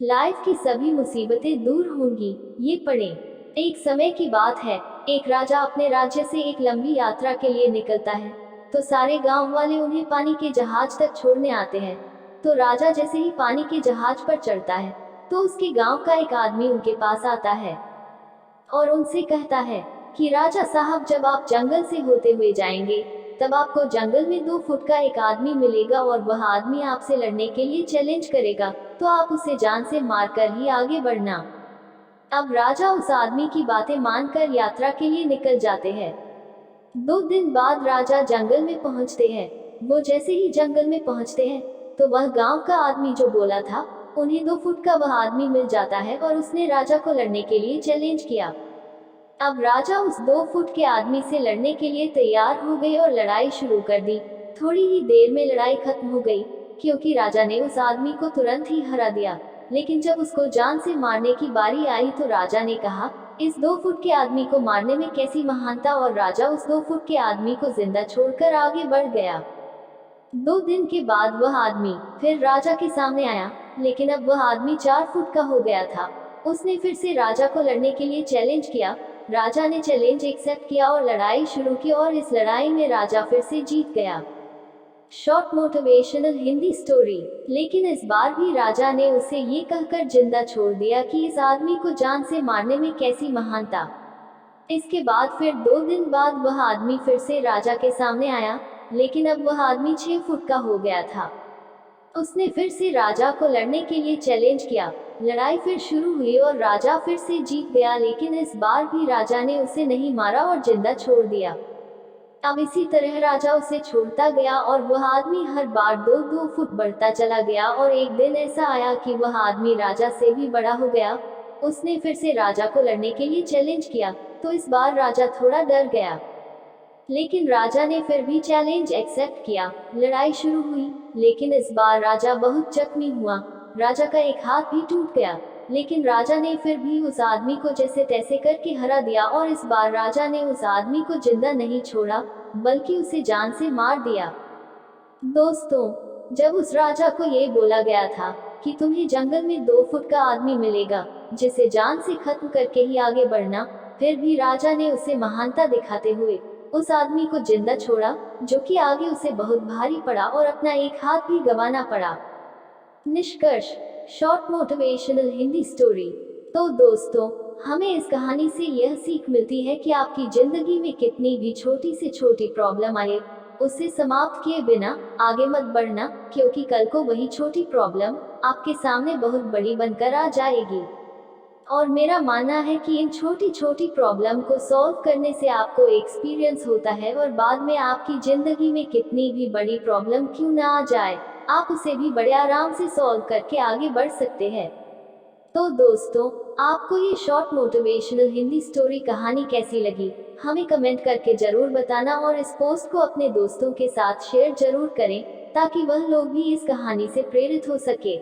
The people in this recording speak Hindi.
लाइफ की सभी मुसीबतें दूर होंगी, ये पढ़ें। एक समय की बात है, एक राजा अपने राज्य से एक लंबी यात्रा के लिए निकलता है। तो सारे गांव वाले उन्हें पानी के जहाज तक छोड़ने आते हैं। तो राजा जैसे ही पानी के जहाज पर चढ़ता है, तो उसके गांव का एक आदमी उनके पास आता है और उनसे कहता है कि राजा साहब, जब आप जंगल से होते हुए जाएंगे, तब आपको जंगल में 2 फुट का एक आदमी मिलेगा और वह आदमी आपसे लड़ने के लिए चैलेंज करेगा, तो आप उसे जान से मारकर ही आगे बढ़ना। अब राजा उस आदमी की बातें मानकर यात्रा के लिए निकल जाते हैं। 2 दिन बाद राजा जंगल में पहुंचते हैं। वो जैसे ही जंगल में पहुंचते हैं, तो वह गांव का आदमी जो बोला था, उन्हें 2 फुट का वह आदमी मिल जाता है और उसने राजा को लड़ने के लिए चैलेंज किया। अब राजा उस 2 फुट के आदमी से लड़ने के लिए तैयार हो गए और लड़ाई शुरू कर दी। थोड़ी ही देर में लड़ाई खत्म हो गई, क्योंकि राजा ने उस आदमी को तुरंत ही हरा दिया। लेकिन जब उसको जान से मारने की बारी आई, तो राजा ने कहा, इस 2 फुट के आदमी को मारने में कैसी महानता, और राजा उस 2 फुट के आदमी को जिंदा छोड़कर आगे बढ़ गया। 2 दिन के बाद वह आदमी फिर राजा के सामने आया, लेकिन अब वह आदमी 4 फुट का हो गया था। उसने फिर से राजा को लड़ने के लिए चैलेंज किया। राजा ने चैलेंज एक्सेप्ट किया और लड़ाई शुरू की, और इस लड़ाई में राजा फिर से जीत गया। Short motivational Hindi story. लेकिन इस बार भी राजा ने उसे ये कहकर जिंदा छोड़ दिया कि इस आदमी को जान से मारने में कैसी महानता। इसके बाद फिर 2 दिन बाद वह आदमी फिर से राजा के सामने आया, लेकिन अब वह आदमी 6 फुट का हो गया था। उसने फिर से राजा को लड़ने के लिए चैलेंज किया। लड़ाई फिर शुरू हुई और राजा फिर से जीत गया, लेकिन इस बार भी राजा ने उसे नहीं मारा और जिंदा छोड़ दिया। अब इसी तरह राजा उसे छोड़ता गया और वह आदमी हर बार 2-2 फुट बढ़ता चला गया, और एक दिन ऐसा आया कि वह आदमी राजा से भी बड़ा हो गया। उसने फिर से राजा को लड़ने के लिए चैलेंज किया, तो इस बार राजा थोड़ा डर गया, लेकिन राजा ने फिर भी चैलेंज एक्सेप्ट किया। लड़ाई शुरू हुई, लेकिन इस बार राजा बहुत जख्मी हुआ। राजा का एक हाथ भी टूट गया, लेकिन राजा ने फिर भी उस आदमी को जैसे तैसे करके हरा दिया, और इस बार राजा ने उस आदमी को जिंदा नहीं छोड़ा, बल्कि उसे जान से मार दिया। दोस्तों, जब उस राजा को ये बोला गया था कि तुम्हें जंगल में 2 फुट का आदमी मिलेगा, जिसे जान से खत्म करके ही आगे बढ़ना, फिर भी राजा ने उसे महानता दिखाते हुए उस आदमी को जिंदा छोड़ा, जो कि आगे उसे बहुत भारी पड़ा और अपना एक हाथ भी गंवाना पड़ा। निष्कर्ष, शॉर्ट मोटिवेशनल हिंदी स्टोरी। तो दोस्तों, हमें इस कहानी से यह सीख मिलती है कि आपकी जिंदगी में कितनी भी छोटी से छोटी प्रॉब्लम आए, उसे समाप्त किए बिना आगे मत बढ़ना, क्योंकि कल को वही छोटी प्रॉब्लम आपके सामने बहुत बड़ी बनकर आ जाएगी। और मेरा मानना है कि इन छोटी छोटी प्रॉब्लम को सॉल्व करने से आपको एक्सपीरियंस होता है, और बाद में आपकी जिंदगी में कितनी भी बड़ी प्रॉब्लम क्यों ना आ जाए, आप उसे भी बड़े आराम से सॉल्व करके आगे बढ़ सकते हैं। तो दोस्तों, आपको ये शॉर्ट मोटिवेशनल हिंदी स्टोरी कहानी कैसी लगी, हमें कमेंट करके जरूर बताना, और इस पोस्ट को अपने दोस्तों के साथ शेयर जरूर करें, ताकि वह लोग भी इस कहानी से प्रेरित हो सके।